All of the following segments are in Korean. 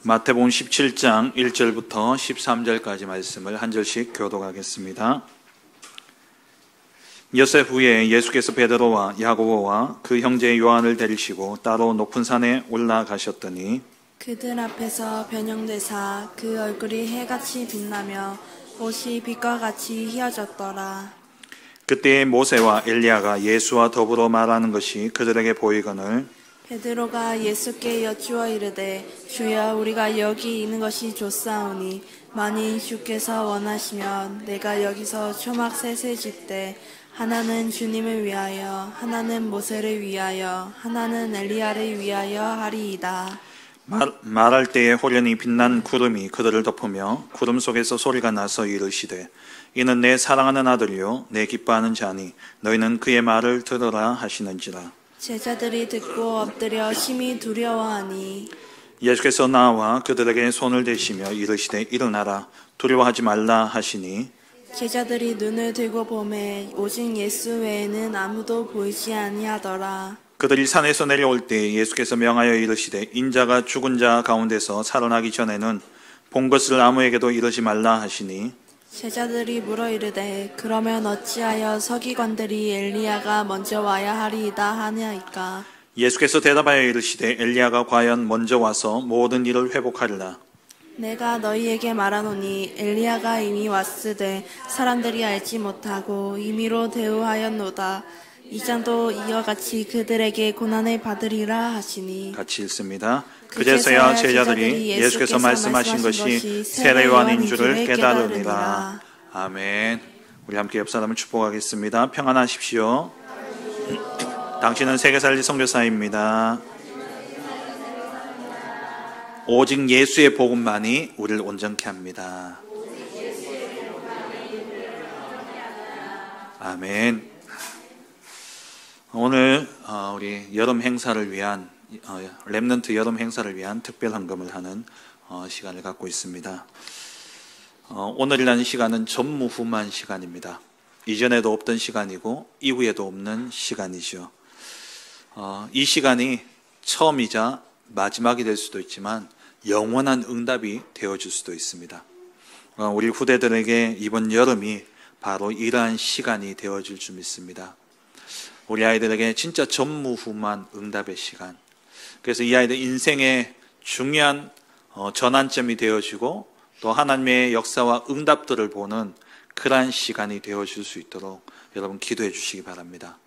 마태복음 17장 1절부터 13절까지 말씀을 한 절씩 교독하겠습니다. 엿새 후에 예수께서 베드로와 야고보와 그 형제 요한을 데리시고 따로 높은 산에 올라가셨더니 그들 앞에서 변형되사 그 얼굴이 해같이 빛나며 옷이 빛과 같이 휘어졌더라. 그때 모세와 엘리야가 예수와 더불어 말하는 것이 그들에게 보이거늘 베드로가 예수께 여쭈어 이르되 주여 우리가 여기 있는 것이 좋사오니 만일 주께서 원하시면 내가 여기서 초막 셋을 짓되 하나는 주님을 위하여 하나는 모세를 위하여 하나는 엘리야를 위하여 하리이다. 말할 때에 호련히 빛난 구름이 그들을 덮으며 구름 속에서 소리가 나서 이르시되 이는 내 사랑하는 아들이요 내 기뻐하는 자니 너희는 그의 말을 들으라 하시는지라. 제자들이 듣고 엎드려 심히 두려워하니 예수께서 나와 그들에게 손을 대시며 이르시되 일어나라 두려워하지 말라 하시니 제자들이 눈을 들고 보매 오직 예수 외에는 아무도 보이지 아니하더라. 그들이 산에서 내려올 때 예수께서 명하여 이르시되 인자가 죽은 자 가운데서 살아나기 전에는 본 것을 아무에게도 이르지 말라 하시니 제자들이 물어 이르되 그러면 어찌하여 서기관들이 엘리야가 먼저 와야 하리이다 하냐이까. 예수께서 대답하여 이르시되 엘리야가 과연 먼저 와서 모든 일을 회복하리라. 내가 너희에게 말하노니 엘리야가 이미 왔으되 사람들이 알지 못하고 임의로 대우하였노다. 이 장도 이와 같이 그들에게 고난을 받으리라 하시니. 같이 읽습니다. 그제서야 제자들이 예수께서 말씀하신 것이 세례 요한인 줄을 깨달으리라. 아멘. 우리 함께 옆 사람을 축복하겠습니다. 평안하십시오. 당신은 세계살리 선교사입니다. 오직 예수의 복음만이 우리를 온전케 합니다. 아멘. 오늘 우리 여름 행사를 위한 렘넌트 여름 행사를 위한 특별 헌금을 하는 시간을 갖고 있습니다. 오늘이라는 시간은 전무후무한 시간입니다. 이전에도 없던 시간이고 이후에도 없는 시간이죠. 이 시간이 처음이자 마지막이 될 수도 있지만 영원한 응답이 되어줄 수도 있습니다. 우리 후대들에게 이번 여름이 바로 이러한 시간이 되어줄 줄 믿습니다. 우리 아이들에게 진짜 전무후무한 응답의 시간. 그래서 이 아이들 인생의 중요한 전환점이 되어지고 또 하나님의 역사와 응답들을 보는 그러한 시간이 되어줄 수 있도록 여러분 기도해 주시기 바랍니다.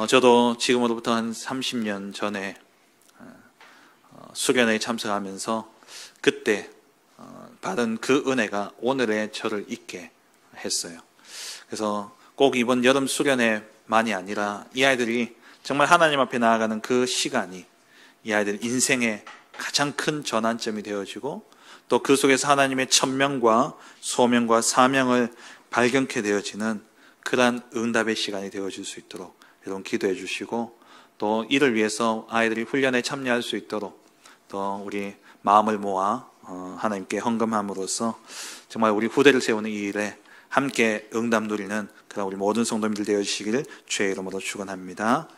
저도 지금으로부터 한 30년 전에 수련회에 참석하면서 그때 받은 그 은혜가 오늘의 저를 있게 했어요. 그래서 꼭 이번 여름 수련회만이 아니라 이 아이들이 정말 하나님 앞에 나아가는 그 시간이 이 아이들 인생의 가장 큰 전환점이 되어지고 또 그 속에서 하나님의 천명과 소명과 사명을 발견케 되어지는 그러한 응답의 시간이 되어질 수 있도록 여러분 기도해 주시고 또 이를 위해서 아이들이 훈련에 참여할 수 있도록 또 우리 마음을 모아 하나님께 헌금함으로써 정말 우리 후대를 세우는 이 일에 함께 응답 누리는 그런 우리 모든 성도님들 되어주시기를 주의 이름으로 축원합니다.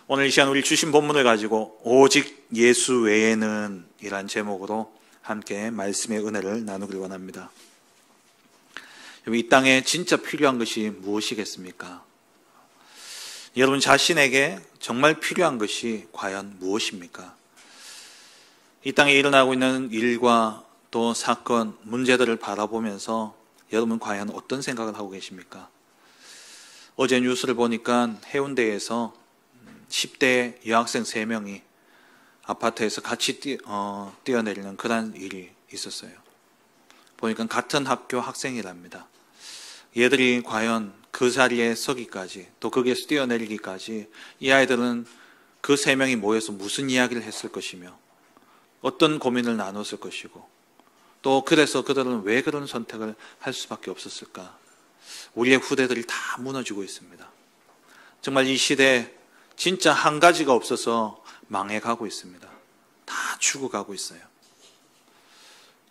오늘 이 시간 우리 주신 본문을 가지고 오직 예수 외에는 이란 제목으로 함께 말씀의 은혜를 나누길 원합니다. 이 땅에 진짜 필요한 것이 무엇이겠습니까? 여러분 자신에게 정말 필요한 것이 과연 무엇입니까? 이 땅에 일어나고 있는 일과 또 사건, 문제들을 바라보면서 여러분 과연 어떤 생각을 하고 계십니까? 어제 뉴스를 보니까 해운대에서 10대 여학생 3명이 아파트에서 같이 뛰어내리는 그런 일이 있었어요. 보니까 같은 학교 학생이랍니다. 얘들이 과연 그 자리에 서기까지 또 거기에서 뛰어내리기까지 이 아이들은 그 3명이 모여서 무슨 이야기를 했을 것이며 어떤 고민을 나눴을 것이고 또 그래서 그들은 왜 그런 선택을 할 수밖에 없었을까? 우리의 후대들이 다 무너지고 있습니다. 정말 이 시대에 진짜 한 가지가 없어서 망해가고 있습니다. 다 죽어가고 있어요.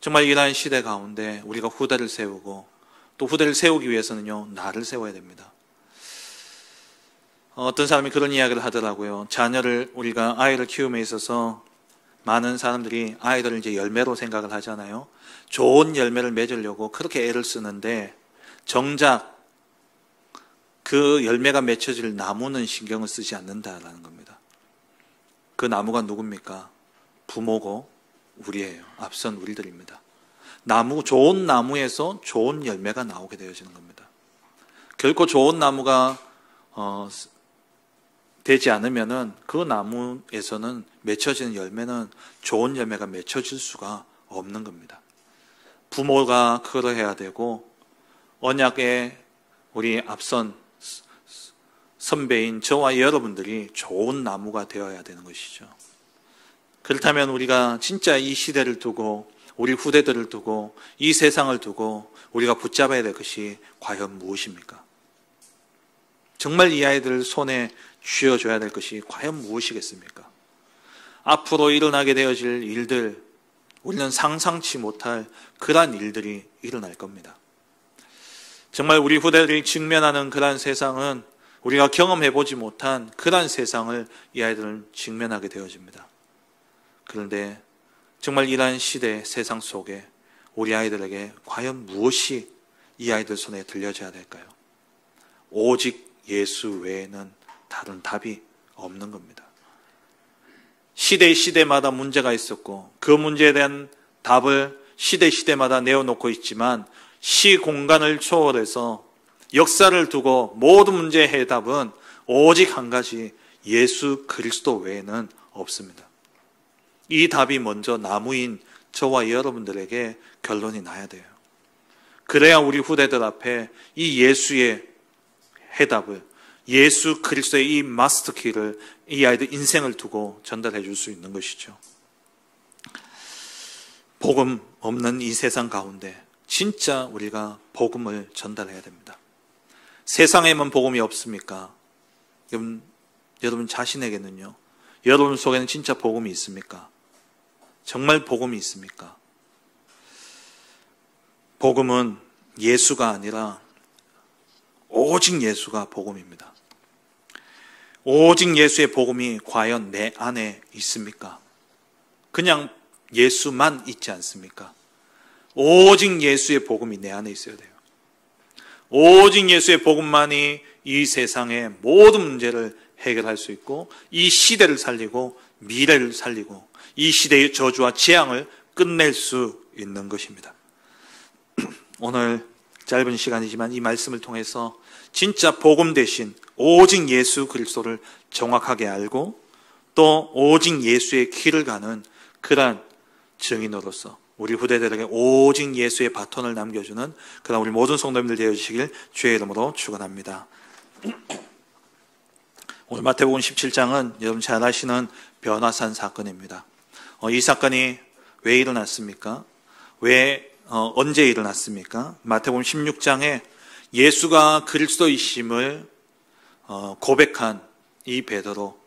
정말 이러한 시대 가운데 우리가 후대를 세우고 또 후대를 세우기 위해서는요, 나를 세워야 됩니다. 어떤 사람이 그런 이야기를 하더라고요. 자녀를 우리가 아이를 키움에 있어서 많은 사람들이 아이들을 이제 열매로 생각을 하잖아요. 좋은 열매를 맺으려고 그렇게 애를 쓰는데 정작 그 열매가 맺혀질 나무는 신경을 쓰지 않는다라는 겁니다. 그 나무가 누굽니까? 부모고 우리예요. 앞선 우리들입니다. 좋은 나무에서 좋은 열매가 나오게 되어지는 겁니다. 결코 좋은 나무가 되지 않으면은 그 나무에서는 맺혀지는 열매는 좋은 열매가 맺혀질 수가 없는 겁니다. 부모가 그러해야 되고 언약의 우리 앞선 선배인 저와 여러분들이 좋은 나무가 되어야 되는 것이죠. 그렇다면 우리가 진짜 이 시대를 두고 우리 후대들을 두고 이 세상을 두고 우리가 붙잡아야 될 것이 과연 무엇입니까? 정말 이 아이들 손에 쥐어줘야 될 것이 과연 무엇이겠습니까? 앞으로 일어나게 되어질 일들, 우리는 상상치 못할 그러한 일들이 일어날 겁니다. 정말 우리 후대들이 직면하는 그러한 세상은 우리가 경험해보지 못한 그러한 세상을 이 아이들은 직면하게 되어집니다. 그런데 정말 이러한 시대 세상 속에 우리 아이들에게 과연 무엇이 이 아이들 손에 들려져야 될까요? 오직 예수 외에는 다른 답이 없는 겁니다. 시대마다 문제가 있었고 그 문제에 대한 답을 시대마다 내어놓고 있지만 시공간을 초월해서 역사를 두고 모든 문제의 해답은 오직 한 가지 예수 그리스도 외에는 없습니다. 이 답이 먼저 나무인 저와 여러분들에게 결론이 나야 돼요. 그래야 우리 후대들 앞에 이 예수의 해답을, 예수 그리스도의 이 마스터키를 이 아이들 인생을 두고 전달해 줄 수 있는 것이죠. 복음 없는 이 세상 가운데 진짜 우리가 복음을 전달해야 됩니다. 세상에만 복음이 없습니까? 여러분 자신에게는요? 여러분 속에는 진짜 복음이 있습니까? 정말 복음이 있습니까? 복음은 예수가 아니라 오직 예수가 복음입니다. 오직 예수의 복음이 과연 내 안에 있습니까? 그냥 예수만 있지 않습니까? 오직 예수의 복음이 내 안에 있어야 돼요. 오직 예수의 복음만이 이 세상의 모든 문제를 해결할 수 있고 이 시대를 살리고 미래를 살리고 이 시대의 저주와 재앙을 끝낼 수 있는 것입니다. 오늘 짧은 시간이지만 이 말씀을 통해서 진짜 복음 대신 오직 예수 그리스도를 정확하게 알고 또 오직 예수의 길을 가는 그러한 증인으로서 우리 후대들에게 오직 예수의 바톤을 남겨주는 그러한 우리 모든 성도님들 되어주시길 주의 이름으로 축원합니다. 오늘 마태복음 17장은 여러분 잘 아시는 변화산 사건입니다. 이 사건이 왜 일어났습니까? 언제 일어났습니까? 마태복음 16장에 예수가 그리스도이심을 고백한 이 베드로.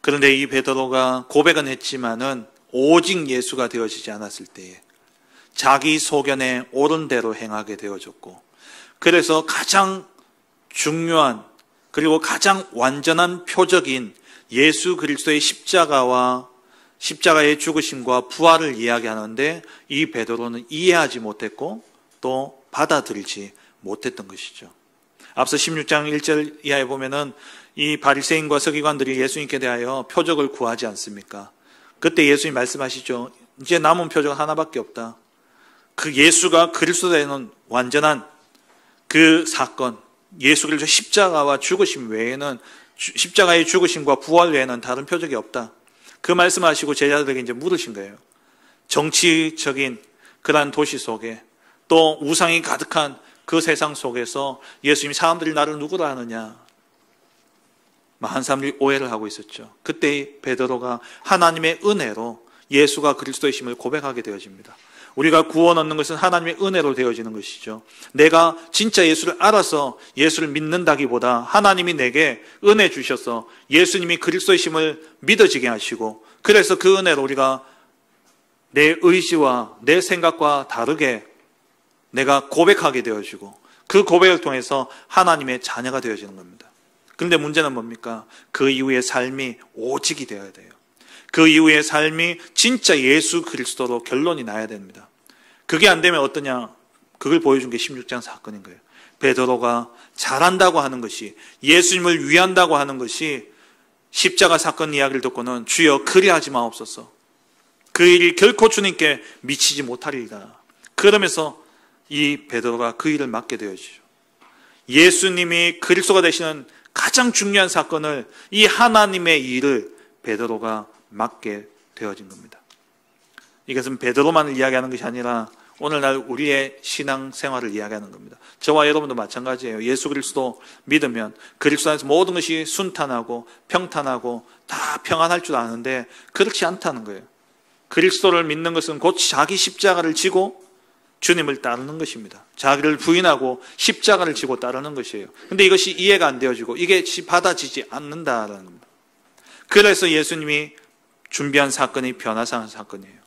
그런데 이 베드로가 고백은 했지만은 오직 예수가 되어지지 않았을 때에 자기 소견에 옳은 대로 행하게 되어졌고, 그래서 가장 중요한 그리고 가장 완전한 표적인 예수 그리스도의 십자가의 죽으심과 부활을 이야기하는데 이 베드로는 이해하지 못했고 또 받아들이지 못했던 것이죠. 앞서 16장 1절 이하에 보면은 이 바리새인과 서기관들이 예수님께 대하여 표적을 구하지 않습니까? 그때 예수님 말씀하시죠. 이제 남은 표적은 하나밖에 없다. 그 예수가 그리스도되는 완전한 그 사건, 예수 그리스도 십자가와 죽으심 외에는, 십자가의 죽으심과 부활 외에는 다른 표적이 없다. 그 말씀하시고 제자들에게 이제 물으신 거예요. 정치적인 그러한 도시 속에 또 우상이 가득한 그 세상 속에서 예수님이 사람들이 나를 누구라 하느냐. 많은 사람들이 오해를 하고 있었죠. 그때 베드로가 하나님의 은혜로 예수가 그리스도이심을 고백하게 되어집니다. 우리가 구원 얻는 것은 하나님의 은혜로 되어지는 것이죠. 내가 진짜 예수를 알아서 예수를 믿는다기보다 하나님이 내게 은혜 주셔서 예수님이 그리스도이심을 믿어지게 하시고, 그래서 그 은혜로 우리가 내 의지와 내 생각과 다르게 내가 고백하게 되어지고 그 고백을 통해서 하나님의 자녀가 되어지는 겁니다. 그런데 문제는 뭡니까? 그 이후의 삶이 오직이 되어야 돼요. 그 이후의 삶이 진짜 예수 그리스도로 결론이 나야 됩니다. 그게 안 되면 어떠냐? 그걸 보여준 게 16장 사건인 거예요. 베드로가 잘한다고 하는 것이, 예수님을 위한다고 하는 것이 십자가 사건 이야기를 듣고는 주여 그리하지 마옵소서. 그 일이 결코 주님께 미치지 못하리이다. 그러면서 이 베드로가 그 일을 맡게 되어지죠. 예수님이 그리스도가 되시는 가장 중요한 사건을, 이 하나님의 일을 베드로가 맡게 되어진 겁니다. 이것은 베드로만을 이야기하는 것이 아니라 오늘날 우리의 신앙 생활을 이야기하는 겁니다. 저와 여러분도 마찬가지예요. 예수 그리스도 믿으면 그리스도 안에서 모든 것이 순탄하고 평탄하고 다 평안할 줄 아는데 그렇지 않다는 거예요. 그리스도를 믿는 것은 곧 자기 십자가를 지고 주님을 따르는 것입니다. 자기를 부인하고 십자가를 지고 따르는 것이에요. 근데 이것이 이해가 안 되어지고 이게 받아지지 않는다라는 겁니다. 그래서 예수님이 준비한 사건이 변화산 사건이에요.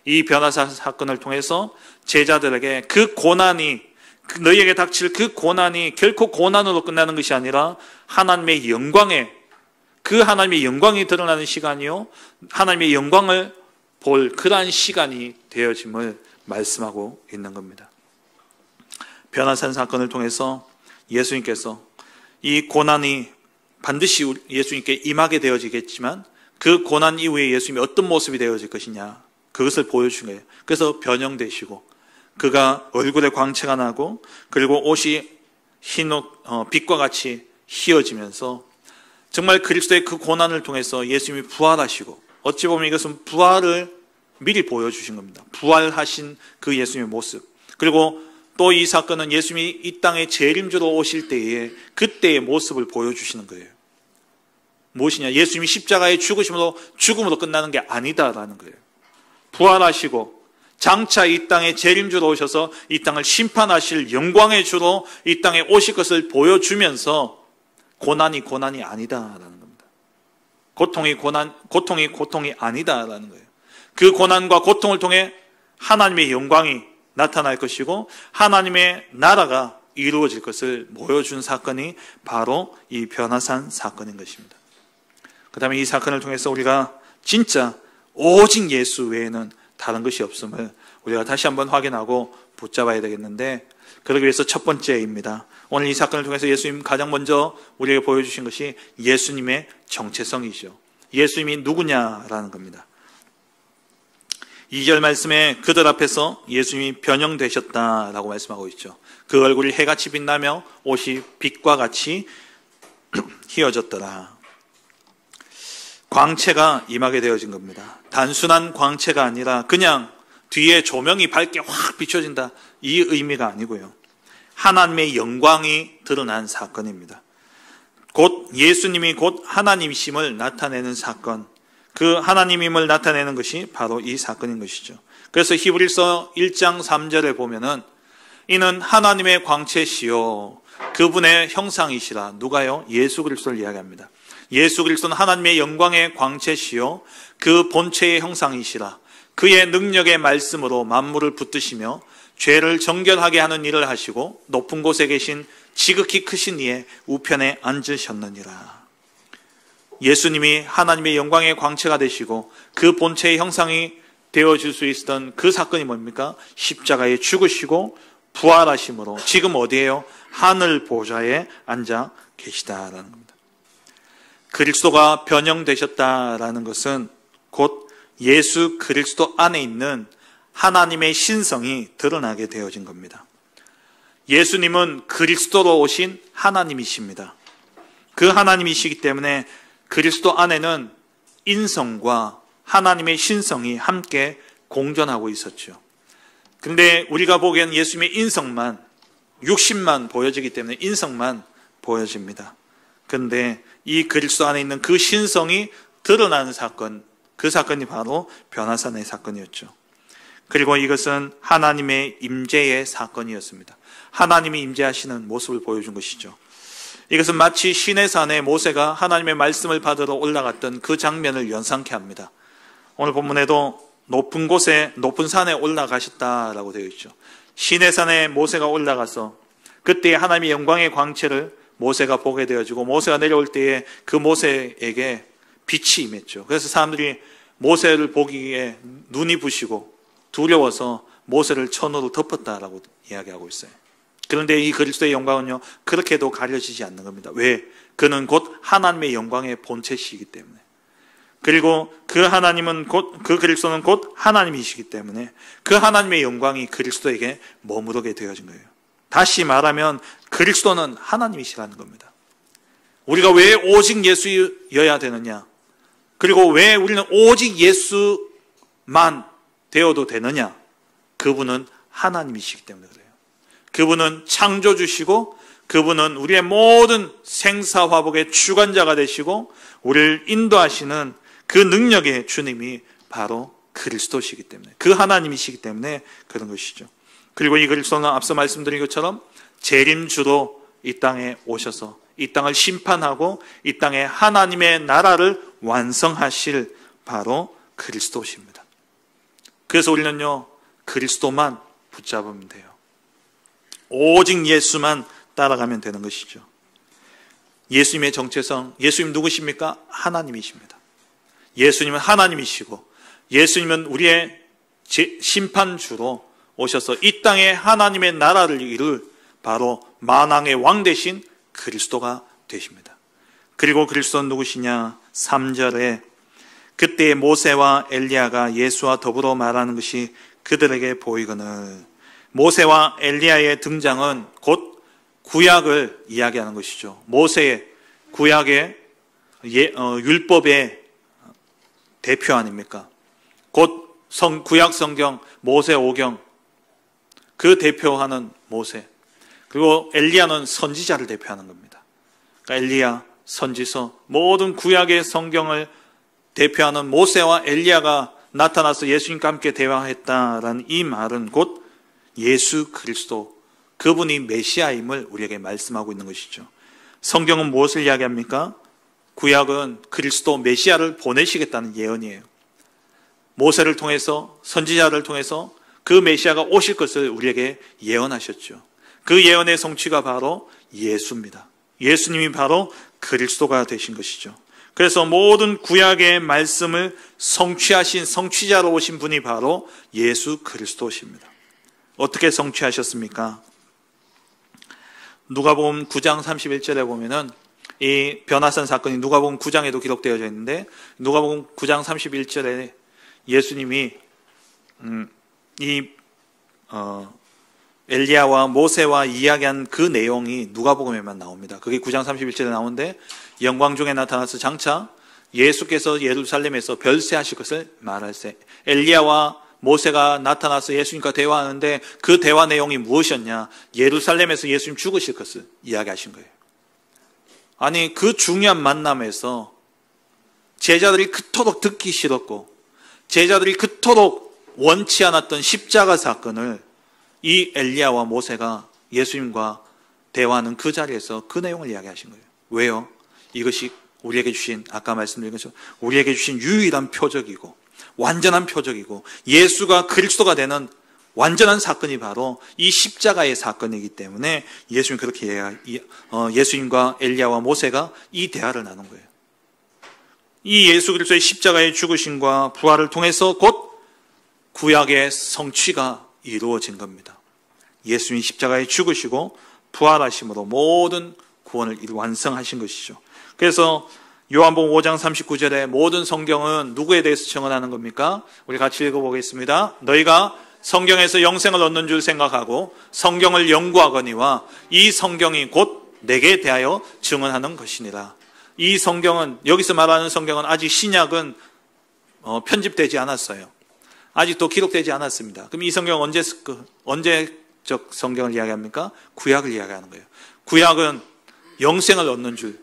이 변화산 사건을 통해서 제자들에게 그 고난이, 너희에게 닥칠 그 고난이 결코 고난으로 끝나는 것이 아니라 하나님의 영광에, 그 하나님의 영광이 드러나는 시간이요, 하나님의 영광을 볼 그러한 시간이 되어짐을 말씀하고 있는 겁니다. 변화산 사건을 통해서 예수님께서 이 고난이 반드시 예수님께 임하게 되어지겠지만 그 고난 이후에 예수님이 어떤 모습이 되어질 것이냐, 그것을 보여준 거예요. 그래서 변형되시고 그가 얼굴에 광채가 나고 그리고 옷이 빛과 같이 희어지면서 정말 그리스도의 그 고난을 통해서 예수님이 부활하시고, 어찌 보면 이것은 부활을 미리 보여주신 겁니다. 부활하신 그 예수님의 모습. 그리고 또 이 사건은 예수님이 이 땅에 재림주로 오실 때에 그때의 모습을 보여주시는 거예요. 무엇이냐? 예수님이 십자가의 죽음으로 끝나는 게 아니다라는 거예요. 부활하시고 장차 이 땅에 재림주로 오셔서 이 땅을 심판하실 영광의 주로 이 땅에 오실 것을 보여주면서 고난이 아니다라는 겁니다. 고통이 아니다라는 거예요. 그 고난과 고통을 통해 하나님의 영광이 나타날 것이고 하나님의 나라가 이루어질 것을 보여준 사건이 바로 이 변화산 사건인 것입니다. 그 다음에 이 사건을 통해서 우리가 진짜 오직 예수 외에는 다른 것이 없음을 우리가 다시 한번 확인하고 붙잡아야 되겠는데, 그러기 위해서 첫 번째입니다. 오늘 이 사건을 통해서 예수님 가장 먼저 우리에게 보여주신 것이 예수님의 정체성이죠. 예수님이 누구냐라는 겁니다. 2절 말씀에 그들 앞에서 예수님이 변형되셨다라고 말씀하고 있죠. 그 얼굴이 해같이 빛나며 옷이 빛과 같이 희어졌더라. 광채가 임하게 되어진 겁니다. 단순한 광채가 아니라 그냥 뒤에 조명이 밝게 확 비춰진다, 이 의미가 아니고요. 하나님의 영광이 드러난 사건입니다. 곧 예수님이 곧 하나님이심을 나타내는 사건, 그 하나님임을 나타내는 것이 바로 이 사건인 것이죠. 그래서 히브리서 1장 3절에 보면은 이는 하나님의 광채시요 그분의 형상이시라. 누가요? 예수 그리스도를 이야기합니다. 예수 그리스도는 하나님의 영광의 광채시요 그 본체의 형상이시라. 그의 능력의 말씀으로 만물을 붙드시며 죄를 정결하게 하는 일을 하시고 높은 곳에 계신 지극히 크신 이의 우편에 앉으셨느니라. 예수님이 하나님의 영광의 광채가 되시고 그 본체의 형상이 되어질 수 있었던 그 사건이 뭡니까? 십자가에 죽으시고 부활하심으로 지금 어디에요? 하늘 보좌에 앉아 계시다라는 겁니다. 그리스도가 변형되셨다라는 것은 곧 예수 그리스도 안에 있는 하나님의 신성이 드러나게 되어진 겁니다. 예수님은 그리스도로 오신 하나님이십니다. 그 하나님이시기 때문에 그리스도 안에는 인성과 하나님의 신성이 함께 공존하고 있었죠. 그런데 우리가 보기엔 예수님의 인성만, 육신만 보여지기 때문에 인성만 보여집니다. 그런데 이 그리스도 안에 있는 그 신성이 드러나는 사건, 그 사건이 바로 변화산의 사건이었죠. 그리고 이것은 하나님의 임재의 사건이었습니다. 하나님이 임재하시는 모습을 보여준 것이죠. 이것은 마치 시내산에 모세가 하나님의 말씀을 받으러 올라갔던 그 장면을 연상케 합니다. 오늘 본문에도 높은 곳에, 높은 산에 올라가셨다라고 되어 있죠. 시내산에 모세가 올라가서 그때 하나님의 영광의 광채를 모세가 보게 되어지고 모세가 내려올 때에 그 모세에게 빛이 임했죠. 그래서 사람들이 모세를 보기에 눈이 부시고 두려워서 모세를 천으로 덮었다라고 이야기하고 있어요. 그런데 이 그리스도의 영광은요, 그렇게도 가려지지 않는 겁니다. 왜? 그는 곧 하나님의 영광의 본체시기 때문에. 그리고 그 하나님은 그 그리스도는 곧 하나님이시기 때문에 그 하나님의 영광이 그리스도에게 머무르게 되어진 거예요. 다시 말하면 그리스도는 하나님이시라는 겁니다. 우리가 왜 오직 예수여야 되느냐? 그리고 왜 우리는 오직 예수만 되어도 되느냐? 그분은 하나님이시기 때문에 그래요. 그분은 창조주시고 그분은 우리의 모든 생사화복의 주관자가 되시고 우리를 인도하시는 그 능력의 주님이 바로 그리스도시기 때문에, 그 하나님이시기 때문에 그런 것이죠. 그리고 이 그리스도는 앞서 말씀드린 것처럼 재림주로 이 땅에 오셔서 이 땅을 심판하고 이 땅에 하나님의 나라를 완성하실 바로 그리스도십니다. 그래서 우리는요, 그리스도만 붙잡으면 돼요. 오직 예수만 따라가면 되는 것이죠. 예수님의 정체성, 예수님 누구십니까? 하나님이십니다. 예수님은 하나님이시고 예수님은 우리의 심판주로 오셔서 이 땅에 하나님의 나라를 이룰 바로 만왕의 왕 대신 그리스도가 되십니다. 그리고 그리스도는 누구시냐? 3절에 그때 모세와 엘리야가 예수와 더불어 말하는 것이 그들에게 보이거늘. 모세와 엘리야의 등장은 곧 구약을 이야기하는 것이죠. 모세의 구약의 율법의 대표 아닙니까? 곧 구약 성경 모세 오경 그 대표하는 모세. 그리고 엘리야는 선지자를 대표하는 겁니다. 그러니까 엘리야, 선지서, 모든 구약의 성경을 대표하는 모세와 엘리야가 나타나서 예수님과 함께 대화했다라는 이 말은 곧 예수 그리스도, 그분이 메시아임을 우리에게 말씀하고 있는 것이죠. 성경은 무엇을 이야기합니까? 구약은 그리스도 메시아를 보내시겠다는 예언이에요. 모세를 통해서, 선지자를 통해서 그 메시아가 오실 것을 우리에게 예언하셨죠. 그 예언의 성취가 바로 예수입니다. 예수님이 바로 그리스도가 되신 것이죠. 그래서 모든 구약의 말씀을 성취하신 성취자로 오신 분이 바로 예수 그리스도십니다. 어떻게 성취하셨습니까? 누가복음 9장 31절에 보면은 이 변화산 사건이 누가복음 9장에도 기록되어져 있는데 누가복음 9장 31절에 예수님이 엘리야와 모세와 이야기한 그 내용이 누가복음에만 나옵니다. 그게 9장 31절에 나오는데 영광 중에 나타나서 장차 예수께서 예루살렘에서 별세하실 것을 말할세. 엘리야와 모세가 나타나서 예수님과 대화하는데 그 대화 내용이 무엇이었냐? 예루살렘에서 예수님 죽으실 것을 이야기하신 거예요. 아니, 그 중요한 만남에서 제자들이 그토록 듣기 싫었고 제자들이 그토록 원치 않았던 십자가 사건을 이 엘리야와 모세가 예수님과 대화하는 그 자리에서 그 내용을 이야기하신 거예요. 왜요? 이것이 우리에게 주신, 아까 말씀드린 것처럼 우리에게 주신 유일한 표적이고 완전한 표적이고 예수가 그리스도가 되는 완전한 사건이 바로 이 십자가의 사건이기 때문에 예수님 그렇게 예수님과 엘리야와 모세가 이 대화를 나눈 거예요. 이 예수 그리스도의 십자가의 죽으심과 부활을 통해서 곧 구약의 성취가 이루어진 겁니다. 예수님이 십자가에 죽으시고 부활하심으로 모든 구원을 완성하신 것이죠. 그래서 요한복음 5장 39절에 모든 성경은 누구에 대해서 증언하는 겁니까? 우리 같이 읽어보겠습니다. 너희가 성경에서 영생을 얻는 줄 생각하고 성경을 연구하거니와 이 성경이 곧 내게 대하여 증언하는 것이니라. 이 성경은, 여기서 말하는 성경은 아직 신약은 편집되지 않았어요. 아직도 기록되지 않았습니다. 그럼 이 성경은 언제적 성경을 이야기합니까? 구약을 이야기하는 거예요. 구약은 영생을 얻는 줄,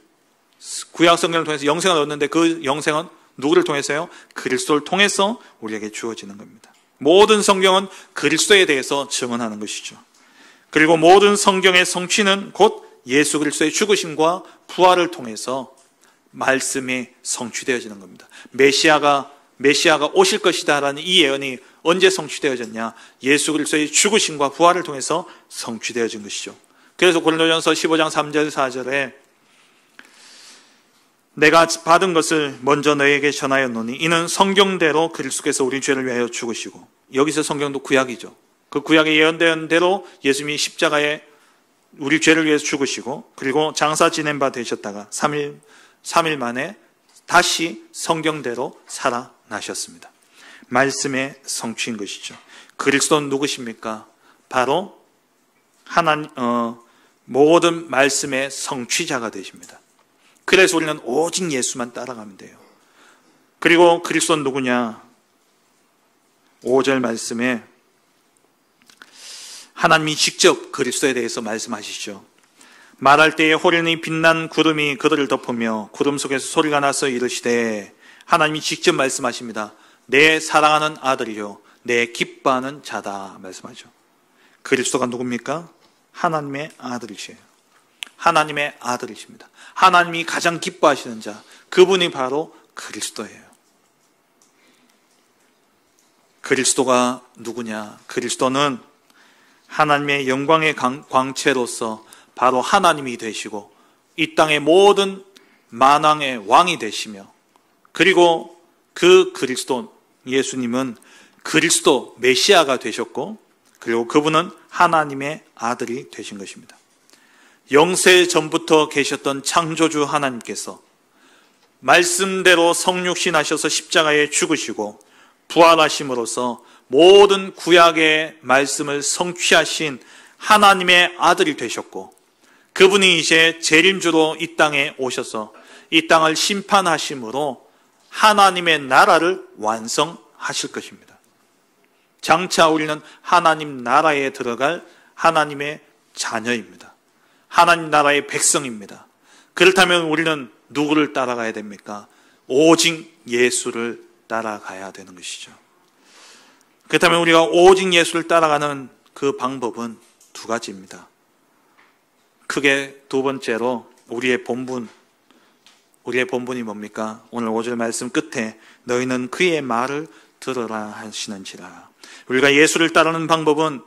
구약 성경을 통해서 영생을 얻는데 그 영생은 누구를 통해서요? 그리스도를 통해서 우리에게 주어지는 겁니다. 모든 성경은 그리스도에 대해서 증언하는 것이죠. 그리고 모든 성경의 성취는 곧 예수 그리스도의 죽으심과 부활을 통해서 말씀이 성취되어지는 겁니다. 메시아가 오실 것이다라는 이 예언이 언제 성취되어졌냐? 예수 그리스도의 죽으심과 부활을 통해서 성취되어진 것이죠. 그래서 고린도전서 15장 3절 4절에 내가 받은 것을 먼저 너에게 전하였노니 이는 성경대로 그리스도께서 우리 죄를 위하여 죽으시고, 여기서 성경도 구약이죠. 그 구약에 예언된 대로 예수님이 십자가에 우리 죄를 위해서 죽으시고, 그리고 장사 지낸 바 되셨다가 3일 만에 다시 성경대로 살아나셨습니다. 말씀의 성취인 것이죠. 그리스도는 누구십니까? 바로 모든 말씀의 성취자가 되십니다. 그래서 우리는 오직 예수만 따라가면 돼요. 그리고 그리스도는 누구냐? 5절 말씀에 하나님이 직접 그리스도에 대해서 말씀하시죠. 말할 때에 호련히 빛난 구름이 그들을 덮으며 구름 속에서 소리가 나서 이르시되, 하나님이 직접 말씀하십니다. 내 사랑하는 아들이요 내 기뻐하는 자다 말씀하죠. 그리스도가 누굽니까? 하나님의 아들이시에요. 하나님의 아들이십니다. 하나님이 가장 기뻐하시는 자, 그분이 바로 그리스도예요. 그리스도가 누구냐? 그리스도는 하나님의 영광의 광채로서 바로 하나님이 되시고 이 땅의 모든 만왕의 왕이 되시며, 그리고 그 그리스도 예수님은 그리스도 메시아가 되셨고, 그리고 그분은 하나님의 아들이 되신 것입니다. 영세 전부터 계셨던 창조주 하나님께서 말씀대로 성육신하셔서 십자가에 죽으시고 부활하심으로써 모든 구약의 말씀을 성취하신 하나님의 아들이 되셨고, 그분이 이제 재림주로 이 땅에 오셔서 이 땅을 심판하심으로 하나님의 나라를 완성하실 것입니다. 장차 우리는 하나님 나라에 들어갈 하나님의 자녀입니다. 하나님 나라의 백성입니다. 그렇다면 우리는 누구를 따라가야 됩니까? 오직 예수를 따라가야 되는 것이죠. 그렇다면 우리가 오직 예수를 따라가는 그 방법은 두 가지입니다. 크게 두 번째로 우리의 본분이 뭡니까? 오늘 5절 말씀 끝에 너희는 그의 말을 들으라 하시는지라. 우리가 예수를 따르는 방법은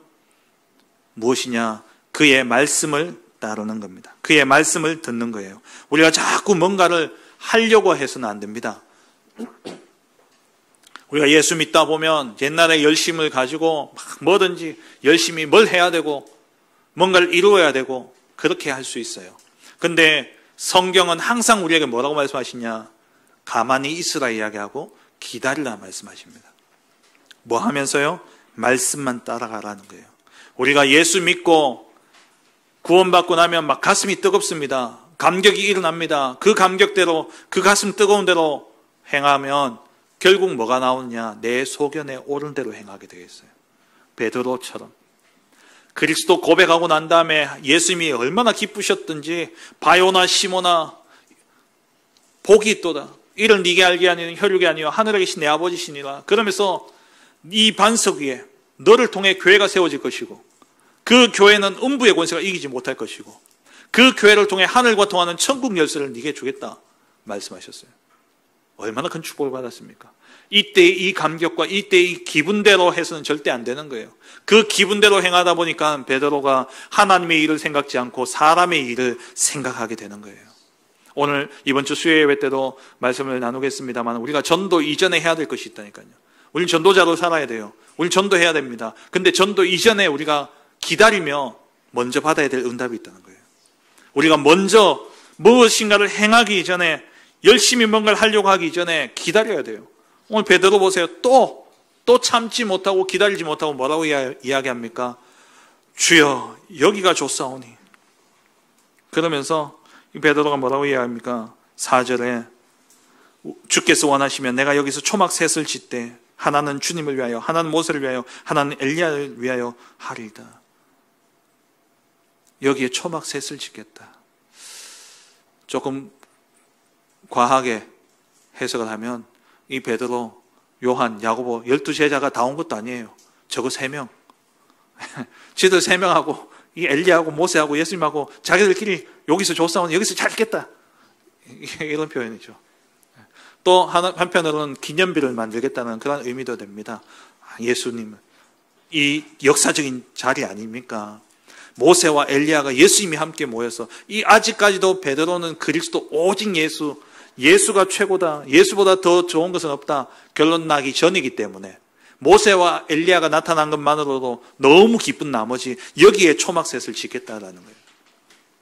무엇이냐? 그의 말씀을 따르는 겁니다. 그의 말씀을 듣는 거예요. 우리가 자꾸 뭔가를 하려고 해서는 안 됩니다. 우리가 예수 믿다 보면 옛날에 열심을 가지고 막 뭐든지 열심히 뭘 해야 되고 뭔가를 이루어야 되고 그렇게 할 수 있어요. 근데 성경은 항상 우리에게 뭐라고 말씀하시냐? 가만히 있으라 이야기하고 기다리라 말씀하십니다. 뭐 하면서요? 말씀만 따라가라는 거예요. 우리가 예수 믿고 구원받고 나면 막 가슴이 뜨겁습니다. 감격이 일어납니다. 그 감격대로, 그 가슴 뜨거운 대로 행하면 결국 뭐가 나오느냐? 내 소견에 옳은 대로 행하게 되겠어요. 베드로처럼. 그리스도 고백하고 난 다음에 예수님이 얼마나 기쁘셨든지 바요나 시모나 복이 있도다. 이를 네게 알게 하니는 혈육이 아니요 하늘에 계신 내 아버지시니라. 그러면서 이 반석 위에 너를 통해 교회가 세워질 것이고 그 교회는 음부의 권세가 이기지 못할 것이고 그 교회를 통해 하늘과 통하는 천국 열쇠를 네게 주겠다 말씀하셨어요. 얼마나 큰 축복을 받았습니까? 이때의 이 감격과 이때의 이 기분대로 해서는 절대 안 되는 거예요. 그 기분대로 행하다 보니까 베드로가 하나님의 일을 생각지 않고 사람의 일을 생각하게 되는 거예요. 오늘 이번 주 수요 예배 때도 말씀을 나누겠습니다만 우리가 전도 이전에 해야 될 것이 있다니까요. 우리는 전도자로 살아야 돼요. 우리는 전도해야 됩니다. 근데 전도 이전에 우리가 기다리며 먼저 받아야 될 응답이 있다는 거예요. 우리가 먼저 무엇인가를 행하기 이전에 열심히 뭔가를 하려고 하기 전에 기다려야 돼요. 오늘 베드로 보세요. 또 참지 못하고 기다리지 못하고 뭐라고 이야기합니까? 주여 여기가 좋사오니. 그러면서 베드로가 뭐라고 이야기합니까? 4절에 주께서 원하시면 내가 여기서 초막 셋을 짓되 하나는 주님을 위하여 하나는 모세를 위하여 하나는 엘리야를 위하여 하리이다. 여기에 초막 셋을 짓겠다. 조금 과하게 해석을 하면 이 베드로, 요한, 야고보 12제자가 다 온 것도 아니에요. 저거 3명. 지들 3명하고 이 엘리야하고 모세하고 예수님하고 자기들끼리 여기서 조사오니 여기서 잘 있겠다. 이런 표현이죠. 또 한편으로는 기념비를 만들겠다는 그런 의미도 됩니다. 예수님은 이 역사적인 자리 아닙니까? 모세와 엘리야가 예수님이 함께 모여서 이 아직까지도 베드로는 그리스도 오직 예수 예수가 최고다. 예수보다 더 좋은 것은 없다. 결론 나기 전이기 때문에 모세와 엘리야가 나타난 것만으로도 너무 기쁜 나머지 여기에 초막셋을 짓겠다라는 거예요.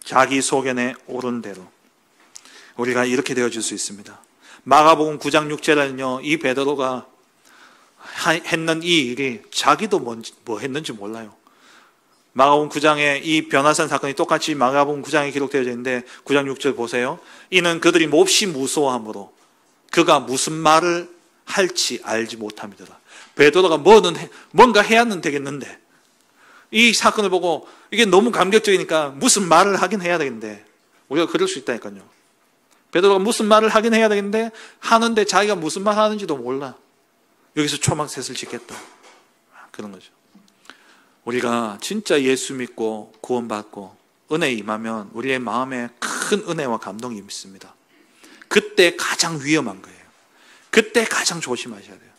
자기 소견에 오른 대로. 우리가 이렇게 되어질 수 있습니다. 마가복음 9장 6절에는요, 이 베드로가 했는 이 일이 자기도 뭐 했는지 몰라요. 마가복음 9장에 이 변화산 사건이 똑같이 마가복음 9장에 기록되어져 있는데 9장 6절 보세요. 이는 그들이 몹시 무서워하므로 그가 무슨 말을 할지 알지 못함이더라. 베드로가 뭔가 해야는 되겠는데 이 사건을 보고 이게 너무 감격적이니까 무슨 말을 하긴 해야 되겠는데 우리가 그럴 수 있다니까요. 베드로가 무슨 말을 하긴 해야 되겠는데 하는데 자기가 무슨 말 하는지도 몰라. 여기서 초막셋을 짓겠다. 그런 거죠. 우리가 진짜 예수 믿고 구원받고 은혜에 임하면 우리의 마음에 큰 은혜와 감동이 있습니다. 그때 가장 위험한 거예요. 그때 가장 조심하셔야 돼요.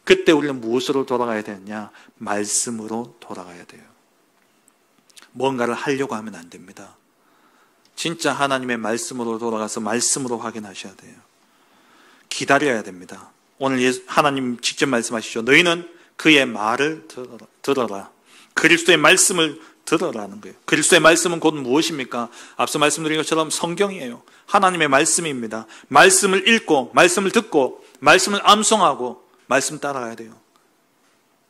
그때 우리는 무엇으로 돌아가야 되느냐? 말씀으로 돌아가야 돼요. 뭔가를 하려고 하면 안 됩니다. 진짜 하나님의 말씀으로 돌아가서 말씀으로 확인하셔야 돼요. 기다려야 됩니다. 오늘 하나님 직접 말씀하시죠. 너희는 그의 말을 들어라. 그리스도의 말씀을 들어라는 거예요. 그리스도의 말씀은 곧 무엇입니까? 앞서 말씀드린 것처럼 성경이에요. 하나님의 말씀입니다. 말씀을 읽고 말씀을 듣고 말씀을 암송하고 말씀 따라가야 돼요.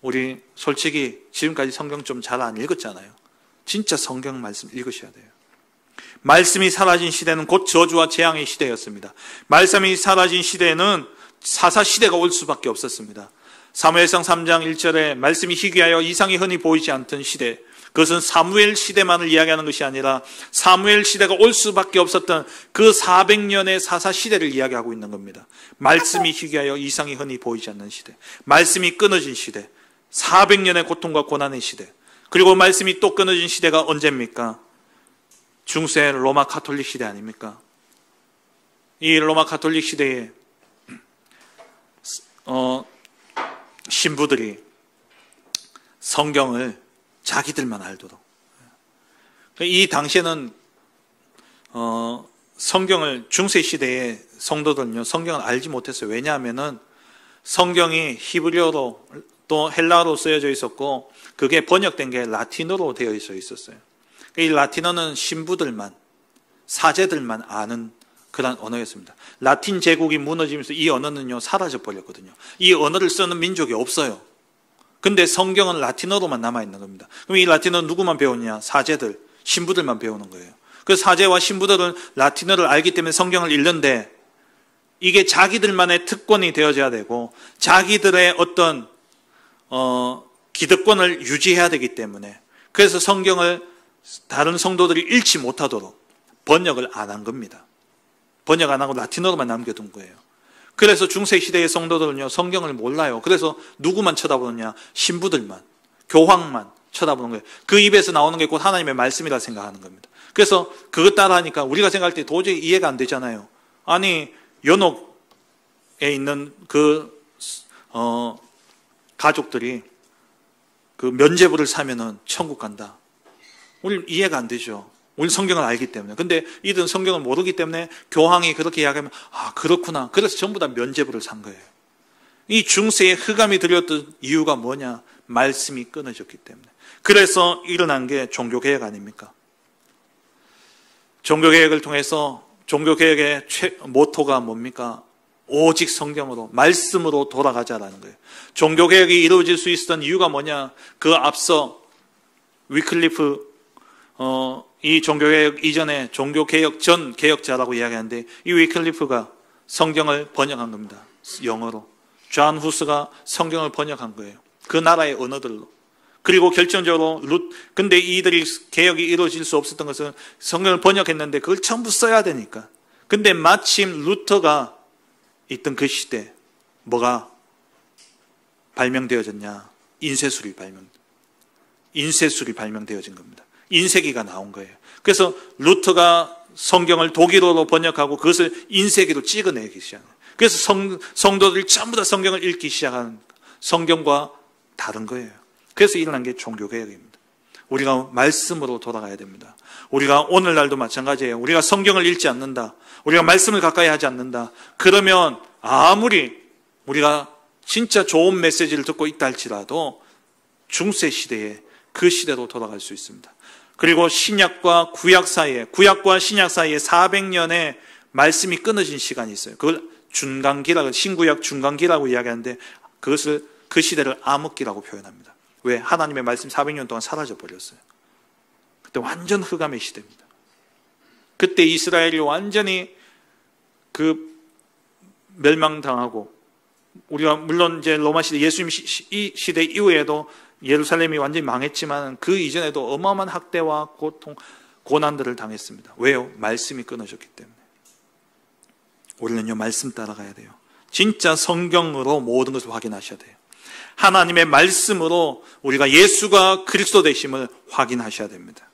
우리 솔직히 지금까지 성경 좀 잘 안 읽었잖아요. 진짜 성경 말씀 읽으셔야 돼요. 말씀이 사라진 시대는 곧 저주와 재앙의 시대였습니다. 말씀이 사라진 시대에는 사사 시대가 올 수밖에 없었습니다. 사무엘상 3장 1절에 말씀이 희귀하여 이상이 흔히 보이지 않던 시대, 그것은 사무엘 시대만을 이야기하는 것이 아니라 사무엘 시대가 올 수밖에 없었던 그 400년의 사사 시대를 이야기하고 있는 겁니다. 말씀이 희귀하여 이상이 흔히 보이지 않는 시대, 말씀이 끊어진 시대, 400년의 고통과 고난의 시대, 그리고 말씀이 또 끊어진 시대가 언제입니까? 중세 로마 가톨릭 시대 아닙니까? 이 로마 가톨릭 시대에 신부들이 성경을 자기들만 알도록, 이 당시에는 성경을 중세 시대의 성도들은요 성경을 알지 못했어요. 왜냐하면은 성경이 히브리어로 또 헬라어로 쓰여져 있었고 그게 번역된 게 라틴어로 되어 있었어요. 이 라틴어는 신부들만, 사제들만 아는 그런 언어였습니다. 라틴 제국이 무너지면서 이 언어는요 사라져 버렸거든요. 이 언어를 쓰는 민족이 없어요. 근데 성경은 라틴어로만 남아있는 겁니다. 그럼 이 라틴어는 누구만 배웠냐? 사제들, 신부들만 배우는 거예요. 그 사제와 신부들은 라틴어를 알기 때문에 성경을 읽는데 이게 자기들만의 특권이 되어져야 되고 자기들의 어떤 기득권을 유지해야 되기 때문에, 그래서 성경을 다른 성도들이 읽지 못하도록 번역을 안 한 겁니다. 번역 안 하고 라틴어로만 남겨둔 거예요. 그래서 중세시대의 성도들은요 성경을 몰라요. 그래서 누구만 쳐다보느냐? 신부들만, 교황만 쳐다보는 거예요. 그 입에서 나오는 게 곧 하나님의 말씀이라 생각하는 겁니다. 그래서 그것 따라하니까 우리가 생각할 때 도저히 이해가 안 되잖아요. 아니 연옥에 있는 그 가족들이 그 면죄부를 사면은 천국 간다. 우리 이해가 안 되죠. 우리 성경을 알기 때문에. 근데 이들은 성경을 모르기 때문에 교황이 그렇게 이야기하면 아 그렇구나. 그래서 전부 다 면죄부를 산 거예요. 이 중세에 흑암이 들렸던 이유가 뭐냐? 말씀이 끊어졌기 때문에. 그래서 일어난 게 종교개혁 아닙니까? 종교개혁을 통해서 종교개혁의 모토가 뭡니까? 오직 성경으로, 말씀으로 돌아가자라는 거예요. 종교개혁이 이루어질 수 있었던 이유가 뭐냐? 그 앞서 위클리프 이 종교개혁 이전에 종교개혁 전 개혁자라고 이야기하는데 이 위클리프가 성경을 번역한 겁니다. 영어로. 존 후스가 성경을 번역한 거예요. 그 나라의 언어들로. 그리고 결정적으로 근데 이들이 개혁이 이루어질 수 없었던 것은 성경을 번역했는데 그걸 전부 써야 되니까. 근데 마침 루터가 있던 그 시대 뭐가 발명되어졌냐? 인쇄술이 발명되어진 겁니다. 인쇄기가 나온 거예요. 그래서 루터가 성경을 독일어로 번역하고 그것을 인쇄기로 찍어내기 시작해요. 그래서 성도들이 전부 다 성경을 읽기 시작하는, 성경과 다른 거예요. 그래서 일어난 게 종교개혁입니다. 우리가 말씀으로 돌아가야 됩니다. 우리가 오늘날도 마찬가지예요. 우리가 성경을 읽지 않는다, 우리가 말씀을 가까이 하지 않는다, 그러면 아무리 우리가 진짜 좋은 메시지를 듣고 있다 할지라도 중세 시대에 그 시대로 돌아갈 수 있습니다. 그리고 신약과 구약 사이에, 구약과 신약 사이에 400년의 말씀이 끊어진 시간이 있어요. 그걸 중간기라고, 신구약 중간기라고 이야기하는데, 그것을, 그 시대를 암흑기라고 표현합니다. 왜? 하나님의 말씀 400년 동안 사라져 버렸어요. 그때 완전 흑암의 시대입니다. 그때 이스라엘이 완전히 멸망당하고, 우리가 물론 이제 로마 시대, 예수님 시대 이후에도 예루살렘이 완전히 망했지만 그 이전에도 어마어마한 학대와 고통, 고난들을 당했습니다. 왜요? 말씀이 끊어졌기 때문에. 우리는요, 말씀 따라가야 돼요. 진짜 성경으로 모든 것을 확인하셔야 돼요. 하나님의 말씀으로 우리가 예수가 그리스도 되심을 확인하셔야 됩니다.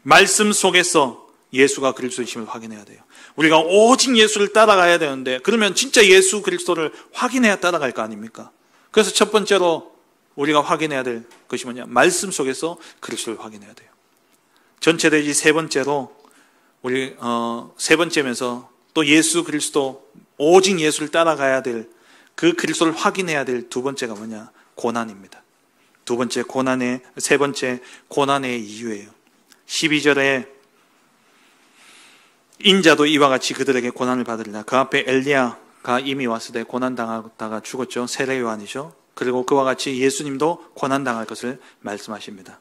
말씀 속에서 예수가 그리스도 되심을 확인해야 돼요. 우리가 오직 예수를 따라가야 되는데, 그러면 진짜 예수 그리스도를 확인해야 따라갈 거 아닙니까? 그래서 첫 번째로 우리가 확인해야 될 것이 뭐냐? 말씀 속에서 그리스도를 확인해야 돼요. 전체되지 세 번째로, 세 번째면서 또 예수 그리스도, 오직 예수를 따라가야 될 그 그리스도를 확인해야 될 두 번째가 뭐냐? 고난입니다. 세 번째 고난의 이유예요. 12절에 인자도 이와 같이 그들에게 고난을 받으리라. 그 앞에 엘리야가 이미 왔을 때 고난당하다가 죽었죠. 세례 요한이죠. 그리고 그와 같이 예수님도 고난당할 것을 말씀하십니다.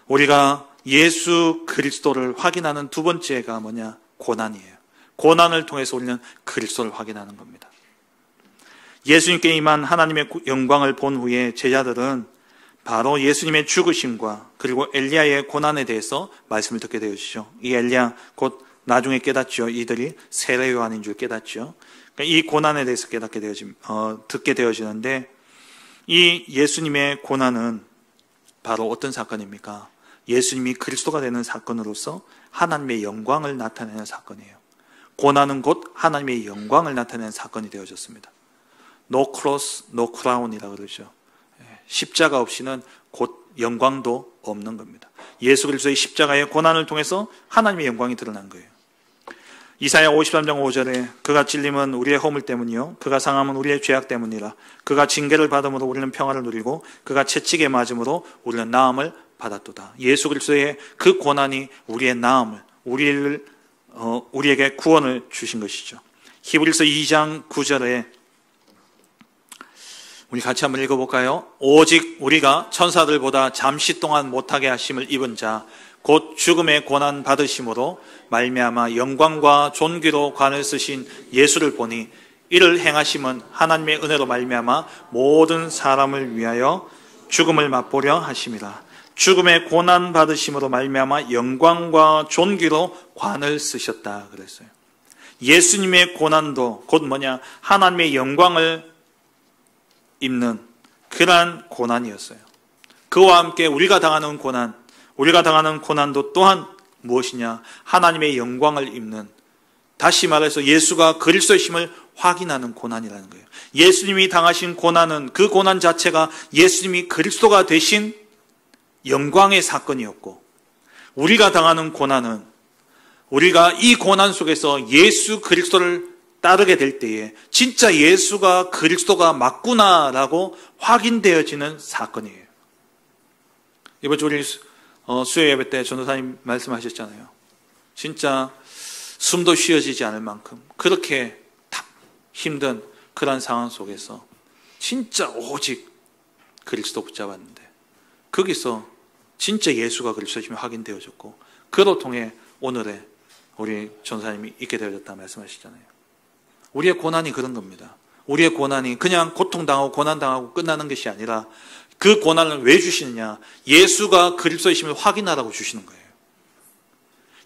우리가 예수 그리스도를 확인하는 두 번째가 뭐냐? 고난이에요. 고난을 통해서 우리는 그리스도를 확인하는 겁니다. 예수님께 임한 하나님의 영광을 본 후에 제자들은 바로 예수님의 죽으심과 그리고 엘리야의 고난에 대해서 말씀을 듣게 되어지죠. 이 엘리야 곧 나중에 깨닫죠. 이들이 세례 요한인 줄 깨닫죠. 그러니까 이 고난에 대해서 듣게 되어지는데, 이 예수님의 고난은 바로 어떤 사건입니까? 예수님이 그리스도가 되는 사건으로서 하나님의 영광을 나타내는 사건이에요. 고난은 곧 하나님의 영광을 나타내는 사건이 되어졌습니다. No cross, no crown이라고 그러죠. 십자가 없이는 곧 영광도 없는 겁니다. 예수 그리스도의 십자가의 고난을 통해서 하나님의 영광이 드러난 거예요. 이사야 53장 5절에 그가 찔림은 우리의 허물 때문이요 그가 상함은 우리의 죄악 때문이라. 그가 징계를 받음으로 우리는 평화를 누리고 그가 채찍에 맞음으로 우리는 나음을 받았도다. 예수 그리스도의 그 고난이 우리의 나음을, 우리에게 구원을 주신 것이죠. 히브리서 2장 9절에 우리 같이 한번 읽어볼까요? 오직 우리가 천사들보다 잠시 동안 못하게 하심을 입은 자 곧 죽음의 고난 받으심으로 말미암아 영광과 존귀로 관을 쓰신 예수를 보니 이를 행하심은 하나님의 은혜로 말미암아 모든 사람을 위하여 죽음을 맛보려 하심이라. 죽음의 고난 받으심으로 말미암아 영광과 존귀로 관을 쓰셨다 그랬어요. 예수님의 고난도 곧 뭐냐? 하나님의 영광을 입는 그러한 고난이었어요. 그와 함께 우리가 당하는 고난도 또한 무엇이냐? 하나님의 영광을 입는, 다시 말해서 예수가 그리스도이심을 확인하는 고난이라는 거예요. 예수님이 당하신 고난은, 그 고난 자체가 예수님이 그리스도가 되신 영광의 사건이었고, 우리가 당하는 고난은 우리가 이 고난 속에서 예수 그리스도를 따르게 될 때에 진짜 예수가 그리스도가 맞구나라고 확인되어지는 사건이에요. 이번 주 우리 수요 예배 때 전도사님 말씀하셨잖아요. 진짜 숨도 쉬어지지 않을 만큼 그렇게 힘든 그런 상황 속에서 진짜 오직 그리스도 붙잡았는데, 거기서 진짜 예수가 그리스도심이 확인되어졌고, 그로 통해 오늘의 우리 전도사님이 있게 되어졌다 말씀하시잖아요. 우리의 고난이 그런 겁니다. 우리의 고난이 그냥 고통당하고 고난당하고 끝나는 것이 아니라, 그 고난을 왜 주시느냐? 예수가 그리스도이심을 확인하라고 주시는 거예요.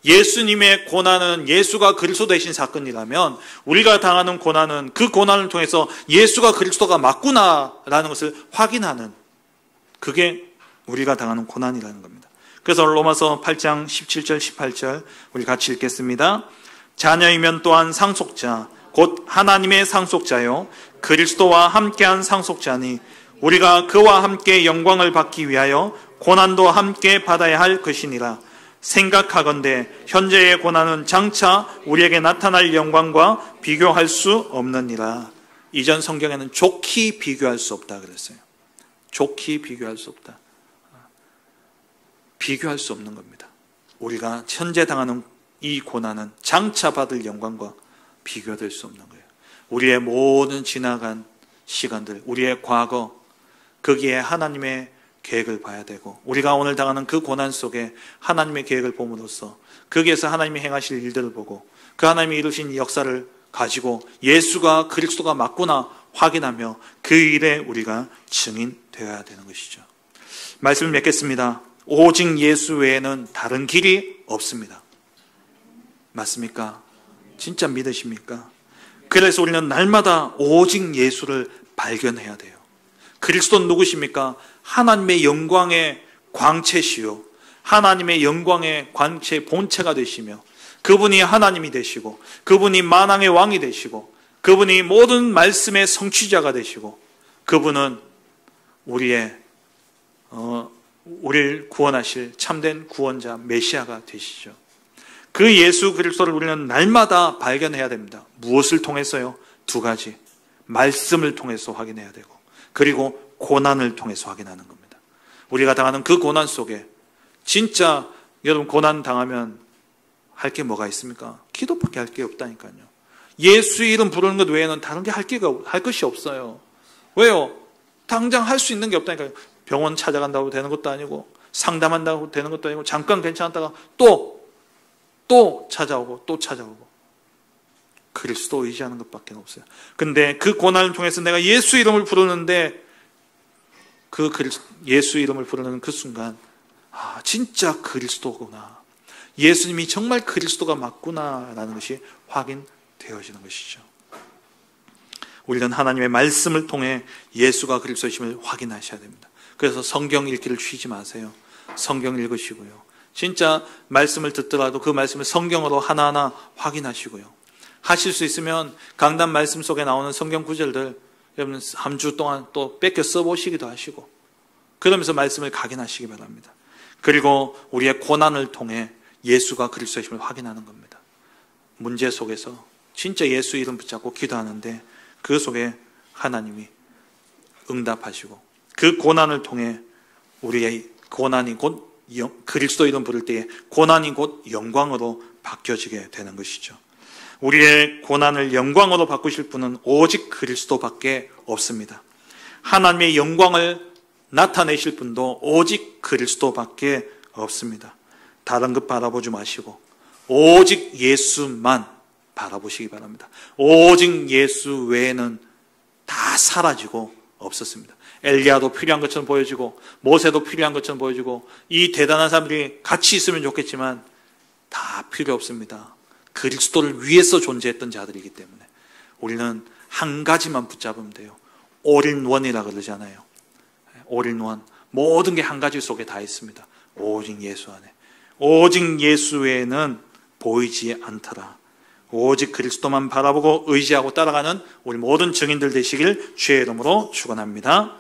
예수님의 고난은 예수가 그리스도 되신 사건이라면, 우리가 당하는 고난은 그 고난을 통해서 예수가 그리스도가 맞구나라는 것을 확인하는, 그게 우리가 당하는 고난이라는 겁니다. 그래서 로마서 8장 17절 18절 우리 같이 읽겠습니다. 자녀이면 또한 상속자 곧 하나님의 상속자요 그리스도와 함께한 상속자니 우리가 그와 함께 영광을 받기 위하여 고난도 함께 받아야 할 것이니라. 생각하건대 현재의 고난은 장차 우리에게 나타날 영광과 비교할 수 없느니라. 이전 성경에는 좋게 비교할 수 없다 그랬어요. 좋게 비교할 수 없다. 비교할 수 없는 겁니다. 우리가 현재 당하는 이 고난은 장차 받을 영광과 비교될 수 없는 거예요. 우리의 모든 지나간 시간들, 우리의 과거, 거기에 하나님의 계획을 봐야 되고, 우리가 오늘 당하는 그 고난 속에 하나님의 계획을 봄으로써 거기에서 하나님이 행하실 일들을 보고 그 하나님이 이루신 역사를 가지고 예수가 그리스도가 맞구나 확인하며 그 일에 우리가 증인되어야 되는 것이죠. 말씀을 맺겠습니다. 오직 예수 외에는 다른 길이 없습니다. 맞습니까? 진짜 믿으십니까? 그래서 우리는 날마다 오직 예수를 발견해야 돼요. 그리스도는 누구십니까? 하나님의 영광의 광채시요, 하나님의 영광의 광채 본체가 되시며, 그분이 하나님이 되시고, 그분이 만왕의 왕이 되시고, 그분이 모든 말씀의 성취자가 되시고, 그분은 우리를 구원하실 참된 구원자 메시아가 되시죠. 그 예수 그리스도를 우리는 날마다 발견해야 됩니다. 무엇을 통해서요? 두 가지. 말씀을 통해서 확인해야 되고, 그리고 고난을 통해서 확인하는 겁니다. 우리가 당하는 그 고난 속에 진짜 여러분 고난 당하면 할 게 뭐가 있습니까? 기도밖에 할 게 없다니까요. 예수 이름 부르는 것 외에는 다른 게 할 것이 없어요. 왜요? 당장 할 수 있는 게 없다니까요. 병원 찾아간다고 되는 것도 아니고, 상담한다고 되는 것도 아니고, 잠깐 괜찮았다가 또 찾아오고 또 찾아오고, 그리스도 의지하는 것밖에 없어요. 근데 그 고난을 통해서 내가 예수 이름을 부르는데, 예수 이름을 부르는 그 순간, 진짜 그리스도구나, 예수님이 정말 그리스도가 맞구나 라는 것이 확인되어지는 것이죠. 우리는 하나님의 말씀을 통해 예수가 그리스도이심을 확인하셔야 됩니다. 그래서 성경 읽기를 쉬지 마세요. 성경 읽으시고요, 진짜 말씀을 듣더라도 그 말씀을 성경으로 하나하나 확인하시고요, 하실 수 있으면 강단 말씀 속에 나오는 성경 구절들 여러분 한 주 동안 또 뺏겨 써보시기도 하시고, 그러면서 말씀을 각인하시기 바랍니다. 그리고 우리의 고난을 통해 예수가 그리스도이심을 확인하는 겁니다. 문제 속에서 진짜 예수 이름 붙잡고 기도하는데 그 속에 하나님이 응답하시고, 그 고난을 통해 우리의 고난이 곧 그리스도 이름 부를 때에 고난이 곧 영광으로 바뀌어지게 되는 것이죠. 우리의 고난을 영광으로 바꾸실 분은 오직 그리스도밖에 없습니다. 하나님의 영광을 나타내실 분도 오직 그리스도밖에 없습니다. 다른 것 바라보지 마시고 오직 예수만 바라보시기 바랍니다. 오직 예수 외에는 다 사라지고 없었습니다. 엘리야도 필요한 것처럼 보여지고, 모세도 필요한 것처럼 보여지고, 이 대단한 사람들이 같이 있으면 좋겠지만 다 필요 없습니다. 그리스도를 위해서 존재했던 자들이기 때문에 우리는 한 가지만 붙잡으면 돼요. 올인원이라고 그러잖아요. 올인원, 모든 게 한 가지 속에 다 있습니다. 오직 예수 안에, 오직 예수 외에는 보이지 않더라. 오직 그리스도만 바라보고 의지하고 따라가는 우리 모든 증인들 되시길 주의 이름으로 축원합니다.